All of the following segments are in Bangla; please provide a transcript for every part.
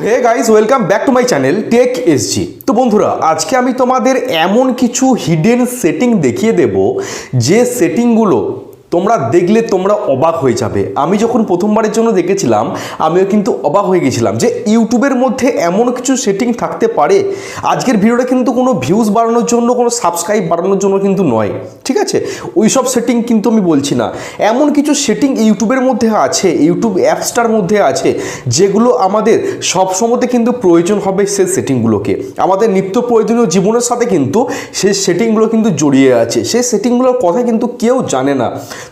Hey guys, welcome back to my channel Tech SG. তো বন্ধুরা, আজকে আমি তোমাদের এমন কিছু হিডেন সেটিং দেখিয়ে দেব যে সেটিংগুলো তোমরা দেখলে তোমরা অবাক হয়ে যাবে। আমি যখন প্রথমবারের জন্য দেখেছিলাম আমিও কিন্তু অবাক হয়ে গেছিলাম যে ইউটিউবের মধ্যে এমন কিছু সেটিং থাকতে পারে। আজকের ভিডিওটা কিন্তু কোনো ভিউজ বাড়ানোর জন্য, কোনো সাবস্ক্রাইব বাড়ানোর জন্য কিন্তু নয়, ঠিক আছে? ওই সব সেটিং কিন্তু আমি বলছি না। এমন কিছু সেটিং ইউটিউবের মধ্যে আছে, ইউটিউব অ্যাপসটার মধ্যে আছে, যেগুলো আমাদের সবসময়তে কিন্তু প্রয়োজন হবে। সেই সেটিংগুলোকে আমাদের নিত্য প্রয়োজনীয় জীবনের সাথে কিন্তু সেই সেটিংগুলো কিন্তু জড়িয়ে আছে। সেই সেটিংগুলোর কথা কিন্তু কেউ জানে না,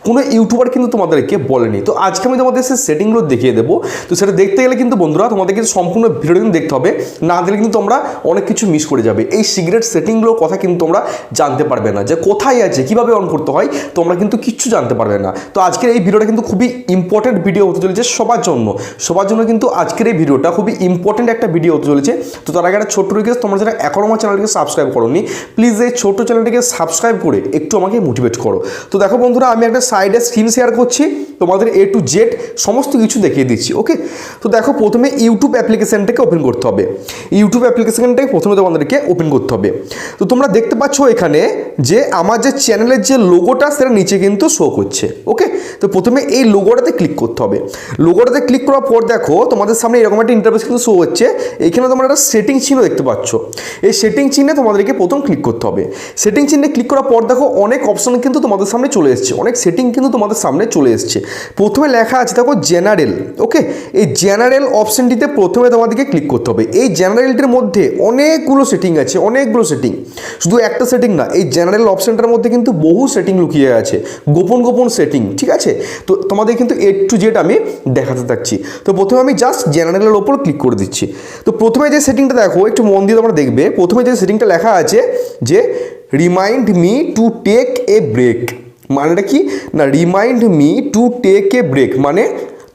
কোনো ইউটিউবার কিন্তু তোমাদেরকে বলেনি। তো আজকে আমি তোমাদের সেই সেটিংগুলো দেখিয়ে দেবো। তো সেটা দেখতে গেলে কিন্তু বন্ধুরা তোমাদের কিন্তু সম্পূর্ণ ভিডিওটা কিন্তু দেখতে হবে, না দিলে কিন্তু তোমরা অনেক কিছু মিস করে যাবে। এই সিক্রেট সেটিংগুলোর কথা কিন্তু তোমরা জানতে পারবে না, যে কোথায় আছে, কীভাবে অন করতে হয়, তোমরা কিন্তু কিচ্ছু জানতে পারবে না। তো আজকের এই ভিডিওটা কিন্তু খুবই ইম্পর্টেন্ট ভিডিও হতে চলেছে সবার জন্য কিন্তু আজকের এই ভিডিওটা খুবই ইম্পর্টেন্ট একটা ভিডিও হতে চলেছে। তো তার আগে একটা ছোট্ট রিকোয়েস্ট, তোমরা যারা এখনও আমার চ্যানেলটিকে সাবস্ক্রাইব করোনি, প্লিজ এই ছোট্ট চ্যানেলটিকে সাবস্ক্রাইব করে একটু আমাকে মোটিভেট করো। তো দেখো বন্ধুরা, আমি একটা সাইডে স্ক্রিন শেয়ার করছি, তোমাদের A to Z সমস্ত কিছু দেখিয়ে দিচ্ছি। ওকে, তো দেখো প্রথমে ইউটিউব অ্যাপ্লিকেশনটাকে ওপেন করতে হবে। ইউটিউব অ্যাপ্লিকেশনটাকে প্রথমে তোমাদেরকে ওপেন করতে হবে। তো তোমরা দেখতে পাচ্ছ এখানে যে আমার যে চ্যানেলের যে লোগোটা সেটা নিচে কিন্তু শো করছে। ওকে, তো প্রথমে এই লোগোটাতে ক্লিক করতে হবে। লোগোটাতে ক্লিক করার পর দেখো তোমাদের সামনে এরকম একটা ইন্টারফেস কিন্তু শো হচ্ছে। এখানে তোমরা একটা সেটিং চিহ্ন দেখতে পাচ্ছ। এই সেটিং চিহ্নে তোমাদেরকে প্রথম ক্লিক করতে হবে। সেটিং চিহ্নে ক্লিক করার পর দেখো অনেক অপশন কিন্তু তোমাদের সামনে চলে এসছে, অনেক সেটিং কিন্তু তোমাদের সামনে চলে এসছে। প্রথমে লেখা আছে দেখো জেনারেল। ওকে, এই জেনারেল অপশনটিতে প্রথমে তোমাদেরকে ক্লিক করতে হবে। এই জেনারেলটির মধ্যে অনেকগুলো সেটিং আছে, অনেকগুলো সেটিং, শুধু একটা সেটিং না। এই জেনারেল অপশনটার মধ্যে কিন্তু বহু সেটিং লুকিয়ে আছে, গোপন গোপন সেটিং, ঠিক আছে? তো তোমাদের কিন্তু A to Z আমি দেখাতে থাকছি। তো প্রথমে আমি জাস্ট জেনারেলের ওপর ক্লিক করে দিচ্ছি। তো প্রথমে যে সেটিংটা দেখো, একটু মন দিয়ে তোমরা দেখবে। প্রথমে যে সেটিংটা লেখা আছে যে remind me to take a break, মানেটা কি না, remind me to take a break মানে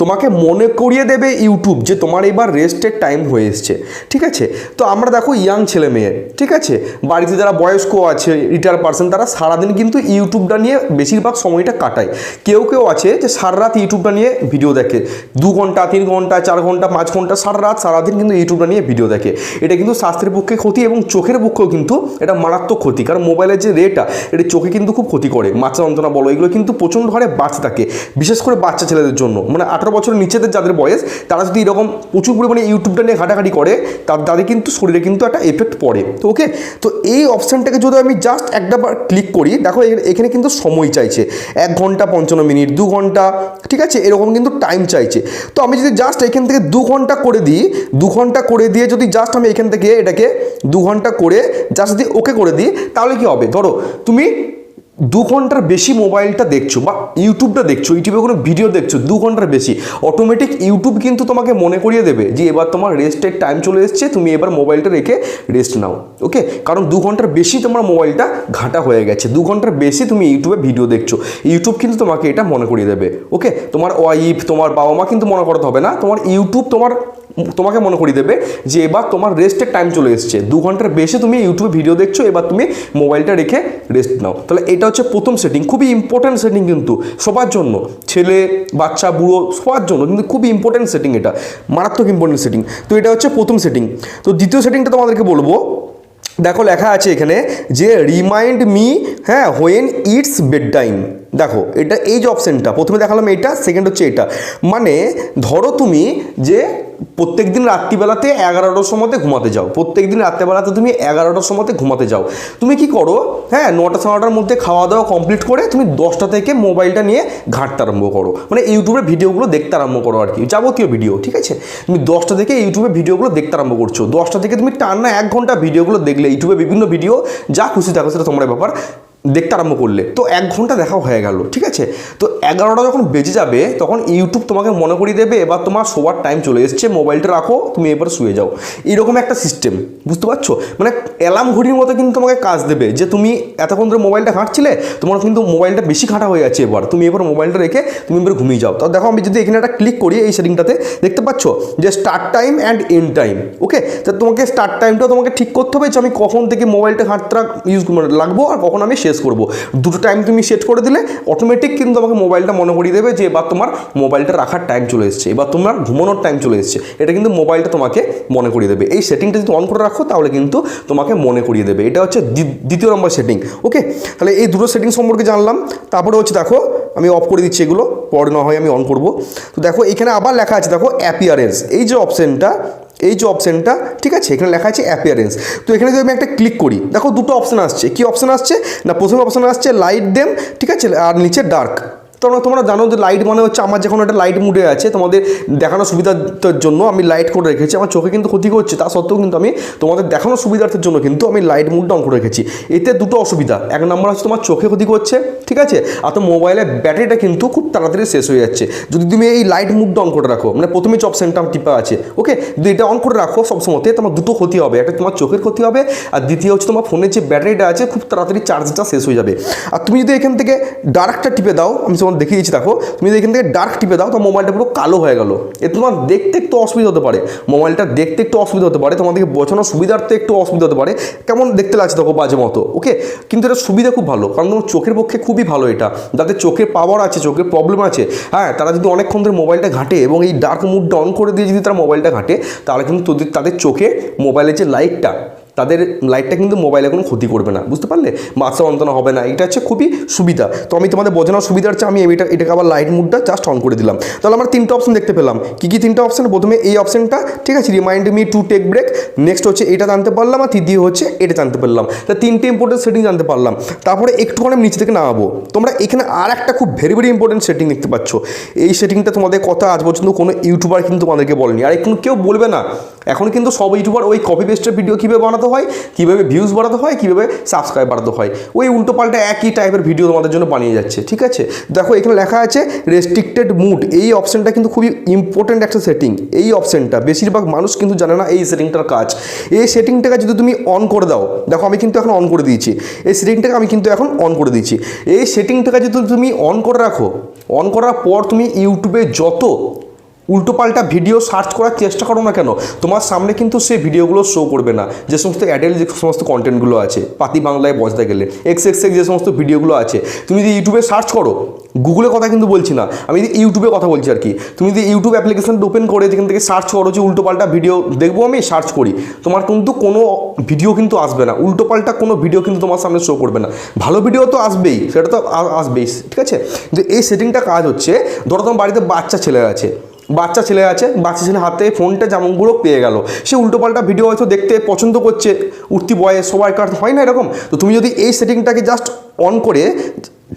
তোমাকে মনে করিয়ে দেবে ইউটিউব যে তোমার এবার রেস্টের টাইম হয়ে এসছে, ঠিক আছে? তো আমরা দেখো ইয়াং ছেলে মেয়ে, ঠিক আছে, বাড়িতে যারা বয়স্ক আছে, রিটায়ার পার্সন, তারা সারাদিন কিন্তু ইউটিউবটা নিয়ে বেশিরভাগ সময়টা কাটায়। কেউ কেউ আছে যে সারা রাত ইউটিউবটা নিয়ে ভিডিও দেখে, 2 ঘন্টা 3 ঘন্টা 4 ঘন্টা 5 ঘন্টা সারাদিন কিন্তু ইউটিউবটা নিয়ে ভিডিও দেখে। এটা কিন্তু স্বাস্থ্যের পক্ষে ক্ষতি এবং চোখের পক্ষেও কিন্তু এটা মারাত্মক ক্ষতি, কারণ মোবাইলের যে রেটা এটা চোখে কিন্তু খুব ক্ষতি করে। মাথা যন্ত্রণা বলো, এগুলো কিন্তু প্রচণ্ড হারে বাড়তে থাকে, বিশেষ করে বাচ্চা ছেলেদের জন্য। মানে 18 বছরের নিচেদের যাদের বয়স, তারা যদি এরকম প্রচুর পরিমাণে ইউটিউবটা নিয়ে ঘাটাঘাটি করে, তাদের কিন্তু শরীরে কিন্তু একটা এফেক্ট পড়ে। তো ওকে, তো এই অপশানটাকে যদি আমি জাস্ট একবার ক্লিক করি, দেখো এখানে কিন্তু সময় চাইছে 1 ঘন্টা 55 মিনিট, 2 ঘন্টা, ঠিক আছে, এরকম কিন্তু টাইম চাইছে। তো আমি যদি জাস্ট এখান থেকে 2 ঘন্টা করে দিই, 2 ঘন্টা করে দিয়ে যদি জাস্ট আমি এখান থেকে এটাকে 2 ঘন্টা করে জাস্ট যদি ওকে করে দিই, তাহলে কি হবে? ধরো তুমি 2 ঘন্টার বেশি মোবাইলটা দেখছো বা ইউটিউবটা দেখছো, ইউটিউবে কোনো ভিডিও দেখছো 2 ঘন্টার বেশি, অটোমেটিক ইউটিউব কিন্তু তোমাকে মনে করিয়ে দেবে যে এবার তোমার রেস্টের টাইম চলে এসছে, তুমি এবার মোবাইলটা রেখে রেস্ট নাও। ওকে, কারণ 2 ঘন্টার বেশি তোমার মোবাইলটা ঘাটা হয়ে গেছে, 2 ঘন্টার বেশি তুমি ইউটিউবে ভিডিও দেখছো, ইউটিউব কিন্তু তোমাকে এটা মনে করিয়ে দেবে। ওকে, তোমার ওয়াইফ, তোমার বাবা মা কিন্তু মনে করাতে হবে না, তোমার ইউটিউব তোমাকে মনে করিয়ে দেবে যে এবার তোমার রেস্টের টাইম চলে এসছে, 2 ঘন্টার বেশি তুমি ইউটিউবে ভিডিও দেখছো, এবার তুমি মোবাইলটা রেখে রেস্ট নাও। তাহলে এটা হচ্ছে প্রথম সেটিং, খুবই ইম্পর্ট্যান্ট সেটিং কিন্তু সবার জন্য, ছেলে বাচ্চা বুড়ো সবার জন্য কিন্তু খুবই ইম্পর্ট্যান্ট সেটিং, এটা মারাত্মক ইম্পর্ট্যান্ট সেটিং। তো এটা হচ্ছে প্রথম সেটিং। তো দ্বিতীয় সেটিংটা তোমাদেরকে বলবো, দেখো লেখা আছে এখানে যে রিমাইন্ড মি, হ্যাঁ, হোয়েন ইটস বেড টাইম। দেখো এটা এই যে অপশানটা প্রথমে দেখালাম, এটা সেকেন্ড হচ্ছে এটা। মানে ধরো তুমি যে প্রত্যেক দিন রাত্রিবেলাতে 11টার সময়তে ঘুমাতে যাও, প্রত্যেক দিন রাত্রিবেলাতে তুমি 11টার সময়তে ঘুমাতে যাও, তুমি কি করো, হ্যাঁ, 9টা 9:30টার মধ্যে খাওয়া দাওয়া কমপ্লিট করে তুমি 10টা থেকে মোবাইলটা নিয়ে ঘাঁটতে আরম্ভ করো, মানে ইউটিউবের ভিডিওগুলো দেখতে আরম্ভ করো আর কি, যাবতীয় ভিডিও, ঠিক আছে? তুমি 10টা থেকে ইউটিউবে ভিডিওগুলো দেখতে আরম্ভ করছো, 10টা থেকে তুমি টানা 1 ঘন্টা ভিডিওগুলো দেখলে, ইউটিউবে বিভিন্ন ভিডিও যা খুশি থাকো সেটা তোমার ব্যাপার, দেখতে আরম্ভ করলে তো 1 ঘন্টা দেখাও হয়ে গেল, ঠিক আছে? তো 11টা যখন বেজে যাবে তখন ইউটিউব তোমাকে মনে করিয়ে দেবে এবার তোমার শোয়ার টাইম চলে এসছে, মোবাইলটা রাখো, তুমি এবার শুয়ে যাও। এইরকম একটা সিস্টেম, বুঝতে পারছো? মানে অ্যালার্ম ঘড়ির মতো কিন্তু তোমাকে কাজ দেবে যে তুমি এতক্ষণ ধরে মোবাইলটা ঘাঁটছিলে, তোমার কিন্তু মোবাইলটা বেশি ঘাঁটা হয়ে যাচ্ছে, এবার তুমি এবার মোবাইলটা রেখে তুমি এবার ঘুমিয়ে যাও। তো দেখো আমি যদি এখানে একটা ক্লিক করি, এই সেটিংটাতে দেখতে পাচ্ছ যে start time and end time. Okay, তো তোমাকে স্টার্ট টাইমটাও তোমাকে ঠিক করতে হবে যে আমি কখন থেকে মোবাইলটা ঘাঁটতে লাগবো আর কখন আমি শেষ শেষ করব। দুটো টাইম তুমি সেট করে দিলে অটোমেটিক কিন্তু আমাকে মোবাইলটা মনে করিয়ে দেবে যে এবার তোমার মোবাইলটা রাখার টাইম চলে এসেছে, এবার তোমার ঘুমানোর টাইম চলে এসেছে। এটা কিন্তু মোবাইলটা তোমাকে মনে করিয়ে দেবে। এই সেটিংটা যদি অন করে রাখো তাহলে কিন্তু তোমাকে মনে করিয়ে দেবে। এটা হচ্ছে দ্বিতীয় নম্বর সেটিং। ওকে, তাহলে এই দুটো সেটিং সম্পর্কে জানলাম। তারপরে হচ্ছে দেখো আমি অফ করে দিচ্ছি, এগুলো পরে না হয় আমি অন করব। তো দেখো এখানে আবার লেখা আছে, দেখো অ্যাপিয়ারেন্স, এই যে অপশানটা ঠিক আছে, এখানে লেখা আছে অ্যাপিয়ারেন্স। তো এখানে যদি আমি একটা ক্লিক করি, দেখো দুটো অপশান আসছে। কি অপশান আসছে না, প্রথম অপশান আসছে লাইট দেম, ঠিক আছে, আর নিচে ডার্ক। তোমরা জানো যে লাইট মানে হচ্ছে আমার যখন একটা লাইট মুডে আছে তোমাদের দেখানোর সুবিধার জন্য আমি লাইট করে রেখেছি। আমার চোখে কিন্তু ক্ষতি করছে, তা সত্ত্বেও কিন্তু আমি তোমাদের দেখানোর সুবিধার্থের জন্য কিন্তু আমি লাইট মুডটা অন করে রেখেছি। এতে দুটো অসুবিধা, এক নম্বর হচ্ছে তোমার চোখে ক্ষতি করছে, ঠিক আছে, আর তো মোবাইলের ব্যাটারিটা কিন্তু খুব তাড়াতাড়ি শেষ হয়ে যাচ্ছে যদি তুমি এই লাইট মুডটা অন করে রাখো। মানে প্রথমে যে অপশানটা টিপা আছে, ওকে, যদি এটা অন করে রাখো সবসময়তে, তোমার দুটো ক্ষতি হবে। একটা তোমার চোখের ক্ষতি হবে, আর দ্বিতীয় হচ্ছে তোমার ফোনের যে ব্যাটারিটা আছে খুব তাড়াতাড়ি চার্জটা শেষ হয়ে যাবে। আর তুমি যদি এখান থেকে ডার্কটা টিপে দাও, আমি তোমার দেখিয়ে দিচ্ছি, দেখো তুমি যদি এখান থেকে ডার্ক টিপে দাও তো মোবাইলটা পুরো কালো হয়ে গেল। এতে তোমার দেখতে একটু অসুবিধা হতে পারে, মোবাইলটা দেখতে একটু অসুবিধা হতে পারে, তোমাদেরকে বোঝানোর সুবিধার্থে একটু অসুবিধা হতে পারে, কেমন দেখতে লাগছে দেখো বাজে মতো। ওকে, কিন্তু এটা সুবিধা খুব ভালো, কারণ তোমার চোখের পক্ষে খুবই ভালো। এটা যাদের চোখের পাওয়ার আছে, চোখের প্রবলেম আছে, হ্যাঁ, তারা যদি অনেকক্ষণ ধরে মোবাইলটা ঘাঁটে এবং এই ডার্ক মুডটা অন করে দিয়ে যদি তারা মোবাইলটা ঘাঁটে, তাহলে কিন্তু তাদের চোখে মোবাইলের যে লাইটটা, তাদের লাইটটা কিন্তু মোবাইলে কোনো ক্ষতি করবে না, বুঝতে পারলে, বাচ্চা অন্তনা হবে না। এটা হচ্ছে খুবই সুবিধা। তো আমি তোমাদের বোঝানোর সুবিধার চেয়ে আমি এটাকে আবার লাইট মুডটা জাস্ট অন করে দিলাম। তাহলে আমরা তিনটা অপশন দেখতে পেলাম। কী তিনটা অপশন? প্রথমে এই অপশনটা, ঠিক আছে, remind me to take break. Next হচ্ছে এটা জানতে পারলাম, আর তৃতীয় হচ্ছে এটা জানতে পারলাম। তা তিনটে ইম্পর্টেন্ট সেটিং জানতে পারলাম। তারপরে একটুখানি নিচে থেকে নামাবো, তোমরা এখানে আর একটা খুব ভেরি ভেরি ইম্পর্টেন্ট সেটিং দেখতে পাচ্ছ। এই সেটিংটা তোমাদের কথা আজ পর্যন্ত কোনো ইউটিউবার কিন্তু তোমাদেরকে বলেনি, আর এখন কেউ বলবে না। এখন কিন্তু সব ইউটিউবার ওই কপি পেস্টের ভিডিও কীভাবে বানাতে হয়, কীভাবে ভিউজ বাড়াতে হয়, কীভাবে সাবস্ক্রাইব বাড়াতে হয়, ওই উল্টোপাল্টা একই টাইপের ভিডিও তোমাদের জন্য বানিয়ে যাচ্ছে, ঠিক আছে। দেখো এখানে লেখা আছে রেস্ট্রিক্টেড মুড। এই অপশানটা কিন্তু খুবই ইম্পর্টেন্ট একটা সেটিং। এই অপশানটা বেশিরভাগ মানুষ কিন্তু জানে না এই সেটিংটার কাজ। এই সেটিংটাকে যদি তুমি অন করে দাও, দেখো আমি কিন্তু এখন অন করে দিয়েছি, এই সেটিংটাকে আমি কিন্তু এখন অন করে দিয়েছি। এই সেটিংটাকে যদি তুমি অন করে রাখো, অন করার পর তুমি ইউটিউবে যত উল্টোপাল্টা ভিডিও সার্চ করার চেষ্টা করো না কেন, তোমার সামনে কিন্তু সেই ভিডিওগুলো শো করবে না। যে সমস্ত অ্যাডাল্ট যে সমস্ত কন্টেন্টগুলো আছে, পাতি বাংলায় বসতে গেলে এক্স যে সমস্ত ভিডিওগুলো আছে, তুমি যদি ইউটিউবে সার্চ করো, গুগলে কথা কিন্তু বলছি না, আমি যদি ইউটিউবে কথা বলছি আর কি, তুমি যদি ইউটিউব অ্যাপ্লিকেশনটা ওপেন করে যেখান থেকে সার্চ করো যে উল্টোপাল্টা ভিডিও দেখবো আমি সার্চ করি, তোমার কিন্তু কোনো ভিডিও কিন্তু আসবে না, উল্টোপাল্টা কোনো ভিডিও কিন্তু তোমার সামনে শো করবে না। ভালো ভিডিও তো আসবেই, সেটা তো আসবেই, ঠিক আছে। কিন্তু এই সেটিংটা কাজ হচ্ছে, ধরো তোমার বাড়িতে বাচ্চা ছেলে আছে, বাচ্চা ছেলে হাতে ফোনটা যেমনগুলো পেয়ে গেল, সে উল্টোপাল্টা ভিডিও হয়তো দেখতে পছন্দ করছে, উঠতি বয়স সবার কার হয় না এরকম। তো তুমি যদি এই সেটিংটাকে জাস্ট অন করে,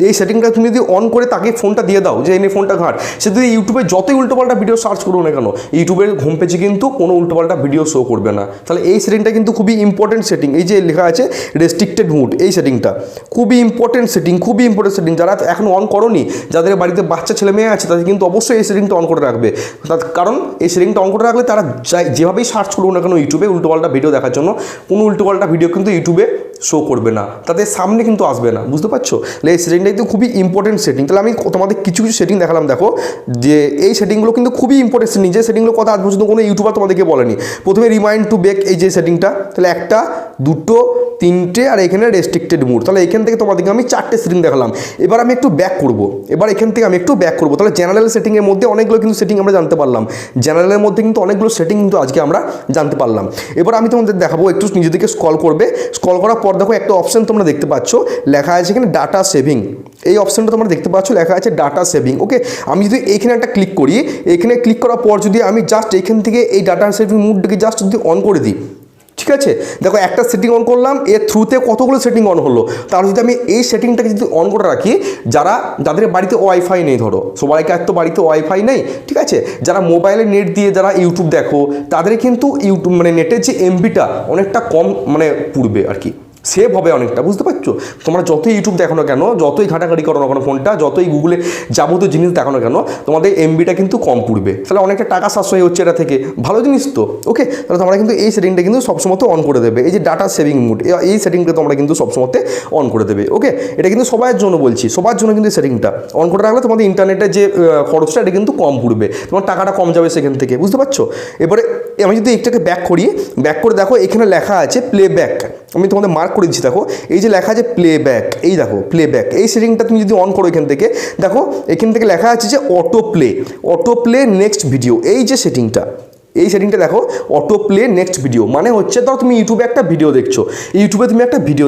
এই সেটিংটা তুমি যদি অন করে তাকে ফোনটা দিয়ে দাও যে এনে ফোনটা ঘাট, সে যদি ইউটিউবে যতই উল্টোপাল্টা ভিডিও সার্চ করো না কেন, ইউটিউবের হোম পেজে কিন্তু কোনো উল্টোপাল্টা ভিডিও শো করবে না। তাহলে এই সেটিংটা কিন্তু খুবই ইম্পর্টেন্ট সেটিং। এই যে লেখা আছে রেস্ট্রিক্টেড মুড, এই সেটিংটা খুবই ইম্পর্টেন্ট সেটিং, খুবই ইম্পর্টেন্ট সেটিং। যারা এখন অন করোনি, যাদের বাড়িতে বাচ্চা ছেলে মেয়ে আছে, তাদের কিন্তু অবশ্যই এই সেটিংটা অন করে রাখবে। কারণ এই সেটিংটা অন করে রাখলে তারা যেভাবেই সার্চ করবো না কেন ইউটিউবে উল্টোপাল্টা ভিডিও দেখার জন্য, কোনো উল্টোপাল্টা ভিডিও কিন্তু ইউটিউবে শো করবে না, তাদের সামনে কিন্তু আসবে না, বুঝতে পারছো। এই সেটিংটা কিন্তু খুবই ইম্পর্টেন্ট সেটিং। তাহলে আমি তোমাদের কিছু সেটিং দেখালাম, দেখো যে এই সেটিংগুলো কিন্তু খুবই ইম্পর্টেন্ট সেটিং, যে সেটিংগুলো কথা আজ পর্যন্ত কোনো ইউটিউবার তোমাদেরকে বলেনি। প্রথমে রিমাইন্ড টু বেক, এই যে সেটিংটা, তাহলে একটা, দুটো, তিনটে, আর এখানে রেস্ট্রিক্টেড মুড। তাহলে এখান থেকে তোমাদেরকে আমি চারটে সেটিং দেখালাম। এবার আমি একটু ব্যাক করবো, তাহলে জেনারেল সেটিংয়ের মধ্যে অনেকগুলো কিন্তু সেটিং আমরা জানতে পারলাম। জেনারেলের মধ্যে কিন্তু অনেকগুলো সেটিং কিন্তু আজকে আমরা জানতে পারলাম। এবার আমি তোমাদের দেখাবো, একটু নিজেদেরকে স্ক্রল করবে, স্ক্রল করার পর দেখো একটা অপশন তোমরা দেখতে পাচ্ছ, লেখা আছে এখানে ডাটা সেভিং। এই অপশানটা তোমরা দেখতে পাচ্ছ, লেখা আছে ডাটা সেভিং। ওকে, আমি যদি এইখানে একটা ক্লিক করি, এখানে ক্লিক করার পর যদি আমি জাস্ট এইখান থেকে এই ডাটা সেভিং মুডটাকে জাস্ট যদি অন করে দিই, ঠিক আছে, দেখো একটা সেটিং অন করলাম, এর থ্রুতে কতগুলো সেটিং অন হলো। তাহলে যদি আমি এই সেটিংটাকে যদি অন করে রাখি, যাদের বাড়িতে ওয়াইফাই নেই, ধরো সবাইকে আর তো বাড়িতে ওয়াইফাই নেই, ঠিক আছে, যারা মোবাইলে নেট দিয়ে যারা ইউটিউব দেখো, তাদের কিন্তু ইউটিউব মানে নেটের যে এমবিটা অনেকটা কম মানে পড়বে আর কি, সেভ হবে অনেকটা, বুঝতে পারছো। তোমরা যতই ইউটিউব দেখো না কেন, যতই ঘাটাঘাটি করো না কেন ফোনটা, যতই গুগলে যাবতীয় জিনিস দেখো না কেন, তোমাদের এমবিটা কিন্তু কম পড়বে। তাহলে অনেকটা টাকা সাশ্রয় হচ্ছে এটা থেকে, ভালো জিনিস তো। ওকে, তাহলে তোমরা কিন্তু এই সেটিংটা কিন্তু সবসময় অন করে দেবে। এই যে ডাটা সেভিং মুড, এই সেটিংটা তোমরা কিন্তু সবসময় অন করে দেবে। ওকে, এটা কিন্তু সবার জন্য বলছি, সবার জন্য কিন্তু এই সেটিংটা অন করে রাখলে তোমাদের ইন্টারনেটের যে খরচটা, এটা কিন্তু কম পড়বে, তোমার টাকাটা কম যাবে সেখান থেকে, বুঝতে পারছো। এবারে আমি যদি একটাকে ব্যাক করে দেখো এখানে লেখা আছে প্লেব্যাক, আমি তোমাদের মার্ক করে দিচ্ছি। দেখো এই যে লেখা আছে প্লেব্যাক, এই দেখো প্লেব্যাক, এই সেটিংটা তুমি যদি অন করো এখান থেকে, দেখো এখান থেকে লেখা আছে যে অটো প্লে নেক্সট ভিডিও। এই সেটিংটা দেখো, অটো প্লে নেক্সট ভিডিও মানে হচ্ছে ধরো তুমি ইউটিউবে একটা ভিডিও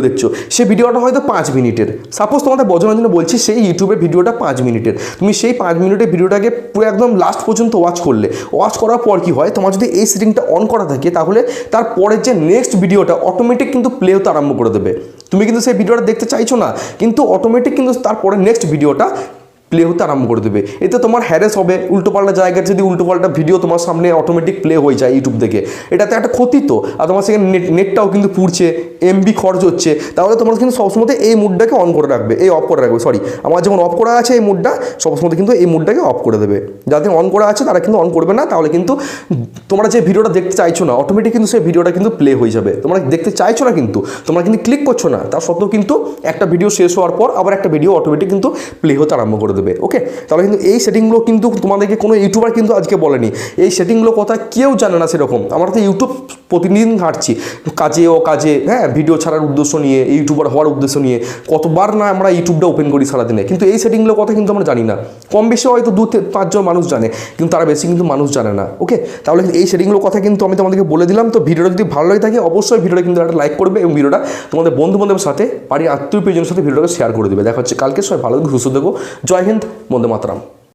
দেখছো, সেই ভিডিওটা হয়তো 5 মিনিটের, সাপোজ তোমাদের বোঝানোর জন্য বলছি, সেই ইউটিউবের ভিডিওটা 5 মিনিটের, তুমি সেই 5 মিনিটের ভিডিওটাকে পুরো একদম লাস্ট পর্যন্ত ওয়াচ করার পর কি হয়, তোমার যদি এই সেটিংটা অন করা থাকে তাহলে তারপরের যে নেক্সট ভিডিওটা অটোমেটিক কিন্তু প্লে হতে আরম্ভ করে দেবে। তুমি কিন্তু সেই ভিডিওটা দেখতে চাইছো না, কিন্তু অটোমেটিক কিন্তু তারপরে নেক্সট ভিডিওটা প্লে হতে আরম্ভ করে দেবে। এতে তোমার হ্যারেস হবে, উল্টোপাল্টা জায়গায় যদি উল্টোপাল্টা ভিডিও তোমার সামনে অটোমেটিক প্লে হয়ে যায় ইউটিউব থেকে, এটাতে একটা ক্ষতি তো। আর তোমার সেখানে নেটটাও কিন্তু পুড়ছে, এমবি খরচ হচ্ছে, তাহলে তোমার কিন্তু সবসময় এই মুডটাকে অন করে রাখবে, আমার যেমন অফ করা আছে এই মুডটা, সবসময় কিন্তু এই মুডটাকে অফ করে দেবে। যাদের অন করা আছে তারা কিন্তু অন করবে না, তাহলে কিন্তু তোমরা যে ভিডিওটা দেখতে চাইছো না অটোমেটিক কিন্তু সেই ভিডিওটা কিন্তু প্লে হয়ে যাবে। তোমরা দেখতে চাইছো না, কিন্তু তোমরা কিন্তু ক্লিক করছো না, তার সত্ত্বেও কিন্তু একটা ভিডিও শেষ হওয়ার পর আবার একটা ভিডিও অটোমেটিক কিন্তু প্লে হতে আরম্ভ করে দেবে। ওকে, তাহলে কিন্তু এই সেটিংগুলো কিন্তু তোমাদেরকে কোনো ইউটিউবার কিন্তু আজকে বলেনি, এই সেটিংগুলো কথা কেউ জানে না সেরকম। আমরা তো ইউটিউব প্রতিদিন ঘাঁটছি কাজে, হ্যাঁ, ভিডিও ছাড়ার উদ্দেশ্য নিয়ে, ইউটিউবার হওয়ার উদ্দেশ্য নিয়ে কতবার না আমরা ইউটিউবটা ওপেন করি সারাদিনে, কিন্তু এই সেটিংগুলোর কথা কিন্তু আমরা জানি না। কম বেশি হয়তো 2-5 জন মানুষ জানে, কিন্তু তারা বেশি কিন্তু মানুষ জানে না। ওকে, তাহলে এই সেটিংগুলোর কথা কিন্তু আমি তোমাদেরকে বলে দিলাম। তো ভিডিওটা যদি ভালো লাগে থাকে অবশ্যই ভিডিওটা কিন্তু একটা লাইক করবে এবং ভিডিওটা তোমাদের বন্ধু-বান্ধবের সাথে, বাড়ির আত্মীয়-পরিজনের সাথে ভিডিওটাকে শেয়ার করে দেবে। দেখা হচ্ছে কালকে, সবাই ভালো সুস্থ থেকো। জয় হিন্দ, বন্দে মাতরম।